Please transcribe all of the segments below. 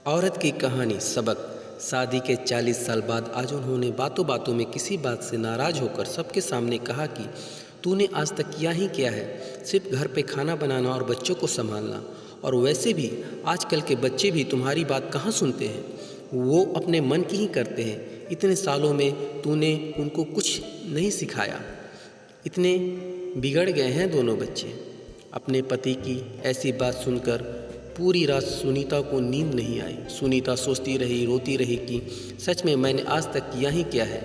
औरत की कहानी सबक। शादी के 40 साल बाद आज उन्होंने बातों बातों में किसी बात से नाराज़ होकर सबके सामने कहा कि तूने आज तक किया ही क्या है, सिर्फ घर पे खाना बनाना और बच्चों को संभालना। और वैसे भी आजकल के बच्चे भी तुम्हारी बात कहाँ सुनते हैं, वो अपने मन की ही करते हैं। इतने सालों में तूने उनको कुछ नहीं सिखाया, इतने बिगड़ गए हैं दोनों बच्चे। अपने पति की ऐसी बात सुनकर पूरी रात सुनीता को नींद नहीं आई। सुनीता सोचती रही, रोती रही कि सच में मैंने आज तक किया ही क्या है।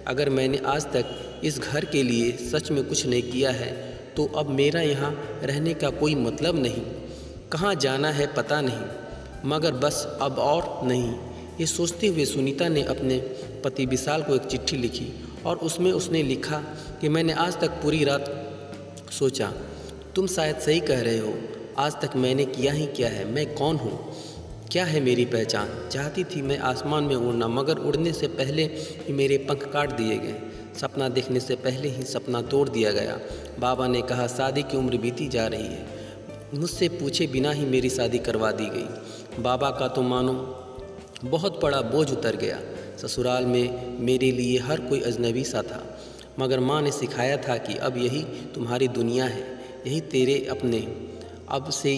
अगर मैंने आज तक इस घर के लिए सच में कुछ नहीं किया है तो अब मेरा यहाँ रहने का कोई मतलब नहीं। कहाँ जाना है पता नहीं, मगर बस अब और नहीं। ये सोचते हुए सुनीता ने अपने पति विशाल को एक चिट्ठी लिखी और उसमें उसने लिखा कि मैंने आज तक पूरी रात सोचा, तुम शायद सही कह रहे हो। आज तक मैंने किया ही क्या है, मैं कौन हूँ, क्या है मेरी पहचान। चाहती थी मैं आसमान में उड़ना, मगर उड़ने से पहले ही मेरे पंख काट दिए गए। सपना देखने से पहले ही सपना तोड़ दिया गया। बाबा ने कहा शादी की उम्र बीती जा रही है, मुझसे पूछे बिना ही मेरी शादी करवा दी गई। बाबा का तो मानो बहुत बड़ा बोझ उतर गया। ससुराल में मेरे लिए हर कोई अजनबी सा था, मगर माँ ने सिखाया था कि अब यही तुम्हारी दुनिया है, यही तेरे अपने। अब से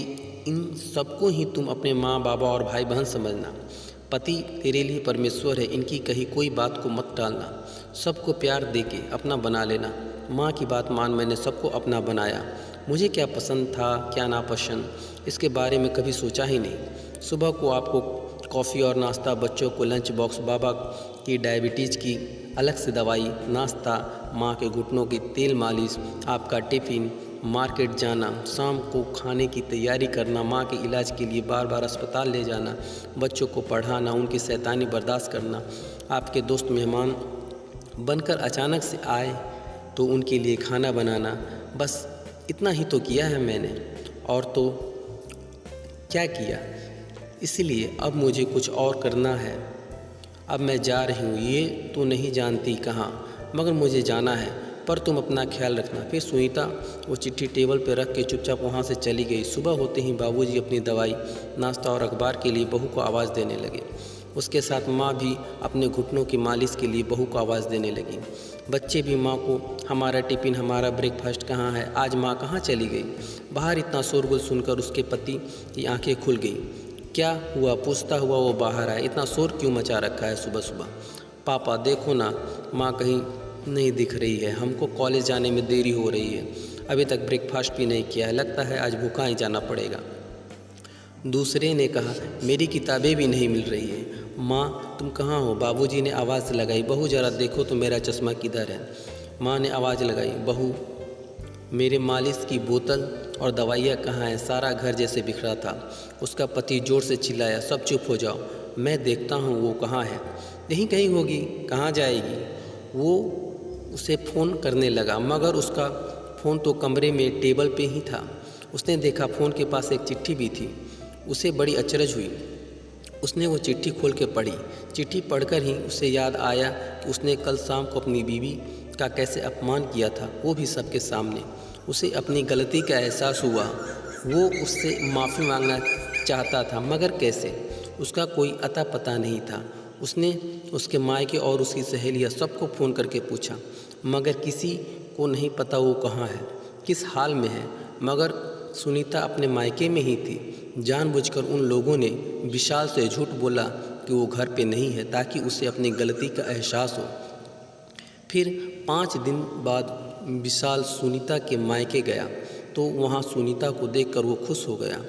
इन सबको ही तुम अपने माँ बाबा और भाई बहन समझना। पति तेरे लिए परमेश्वर है, इनकी कही कोई बात को मत टालना। सबको प्यार दे के अपना बना लेना। माँ की बात मान मैंने सबको अपना बनाया। मुझे क्या पसंद था क्या नापसंद, इसके बारे में कभी सोचा ही नहीं। सुबह को आपको कॉफ़ी और नाश्ता, बच्चों को लंच बॉक्स, बाबा की डायबिटीज़ की अलग से दवाई, नाश्ता, माँ के घुटनों की तेल मालिश, आपका टिफ़िन, मार्केट जाना, शाम को खाने की तैयारी करना, माँ के इलाज के लिए बार बार अस्पताल ले जाना, बच्चों को पढ़ाना, उनकी शैतानी बर्दाश्त करना। आपके दोस्त मेहमान बनकर अचानक से आए तो उनके लिए खाना बनाना। बस इतना ही तो किया है मैंने, और तो क्या किया। इसलिए अब मुझे कुछ और करना है। अब मैं जा रही हूँ, ये तो नहीं जानती कहाँ, मगर मुझे जाना है, पर तुम अपना ख्याल रखना। फिर सुनीता वो चिट्ठी टेबल पर रख के चुपचाप वहाँ से चली गई। सुबह होते ही बाबूजी अपनी दवाई, नाश्ता और अखबार के लिए बहू को आवाज़ देने लगे। उसके साथ माँ भी अपने घुटनों की मालिश के लिए बहू को आवाज़ देने लगी। बच्चे भी माँ को हमारा टिफ़िन, हमारा ब्रेकफास्ट कहाँ है, आज माँ कहाँ चली गई। बाहर इतना शोरगुल सुनकर उसके पति की आंखें खुल गई। क्या हुआ पूछता हुआ वो बाहर आया, इतना शोर क्यों मचा रखा है सुबह सुबह। पापा देखो ना, माँ कहीं नहीं दिख रही है, हमको कॉलेज जाने में देरी हो रही है, अभी तक ब्रेकफास्ट भी नहीं किया है, लगता है आज भूखा ही जाना पड़ेगा। दूसरे ने कहा मेरी किताबें भी नहीं मिल रही है। माँ तुम कहाँ हो, बाबूजी ने आवाज़ लगाई। बहू जरा देखो तो मेरा चश्मा किधर है। माँ ने आवाज़ लगाई, बहू मेरे मालिश की बोतल और दवाइयाँ कहाँ हैं, सारा घर जैसे बिखरा था। उसका पति ज़ोर से चिल्लाया, सब चुप हो जाओ, मैं देखता हूँ वो कहाँ है। यहीं कहीं होगी, कहाँ जाएगी। वो उसे फ़ोन करने लगा, मगर उसका फ़ोन तो कमरे में टेबल पे ही था। उसने देखा फ़ोन के पास एक चिट्ठी भी थी। उसे बड़ी अचरज हुई। उसने वो चिट्ठी खोल के पढ़ी। चिट्ठी पढ़कर ही उसे याद आया कि उसने कल शाम को अपनी बीवी का कैसे अपमान किया था, वो भी सबके सामने। उसे अपनी गलती का एहसास हुआ। वो उससे माफ़ी मांगना चाहता था, मगर कैसे, उसका कोई अता पता नहीं था। उसने उसके मायके और उसकी सहेलियाँ सबको फ़ोन करके पूछा, मगर किसी को नहीं पता वो कहाँ है, किस हाल में है। मगर सुनीता अपने मायके में ही थी। जानबूझकर उन लोगों ने विशाल से झूठ बोला कि वो घर पे नहीं है, ताकि उसे अपनी गलती का एहसास हो। फिर 5 दिन बाद विशाल सुनीता के मायके गया तो वहाँ सुनीता को देखकर वो खुश हो गया,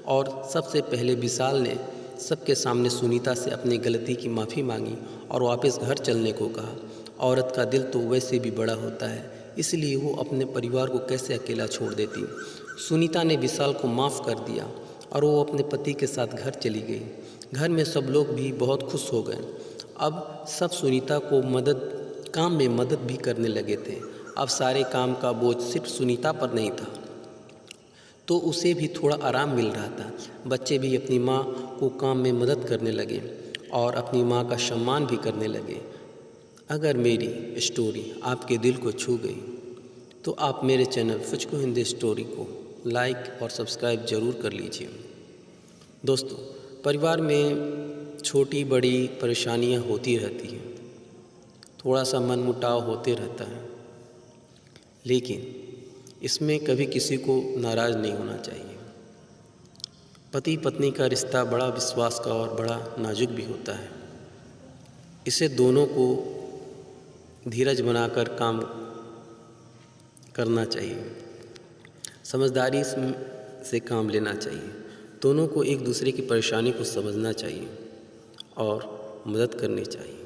और सबसे पहले विशाल ने सबके सामने सुनीता से अपनी गलती की माफ़ी मांगी और वापस घर चलने को कहा। औरत का दिल तो वैसे भी बड़ा होता है, इसलिए वो अपने परिवार को कैसे अकेला छोड़ देती। सुनीता ने विशाल को माफ़ कर दिया और वो अपने पति के साथ घर चली गई। घर में सब लोग भी बहुत खुश हो गए। अब सब सुनीता को काम में मदद भी करने लगे थे। अब सारे काम का बोझ सिर्फ सुनीता पर नहीं था, तो उसे भी थोड़ा आराम मिल रहा था। बच्चे भी अपनी माँ को काम में मदद करने लगे और अपनी माँ का सम्मान भी करने लगे। अगर मेरी स्टोरी आपके दिल को छू गई तो आप मेरे चैनल फुचकू हिंदी स्टोरी को लाइक और सब्सक्राइब ज़रूर कर लीजिए। दोस्तों, परिवार में छोटी बड़ी परेशानियां होती रहती हैं, थोड़ा सा मनमुटाव होते रहता है, लेकिन इसमें कभी किसी को नाराज़ नहीं होना चाहिए। पति पत्नी का रिश्ता बड़ा विश्वास का और बड़ा नाजुक भी होता है। इसे दोनों को धीरज बनाकर काम करना चाहिए, समझदारी से काम लेना चाहिए। दोनों को एक दूसरे की परेशानी को समझना चाहिए और मदद करनी चाहिए।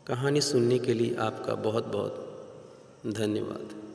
कहानी सुनने के लिए आपका बहुत बहुत धन्यवाद।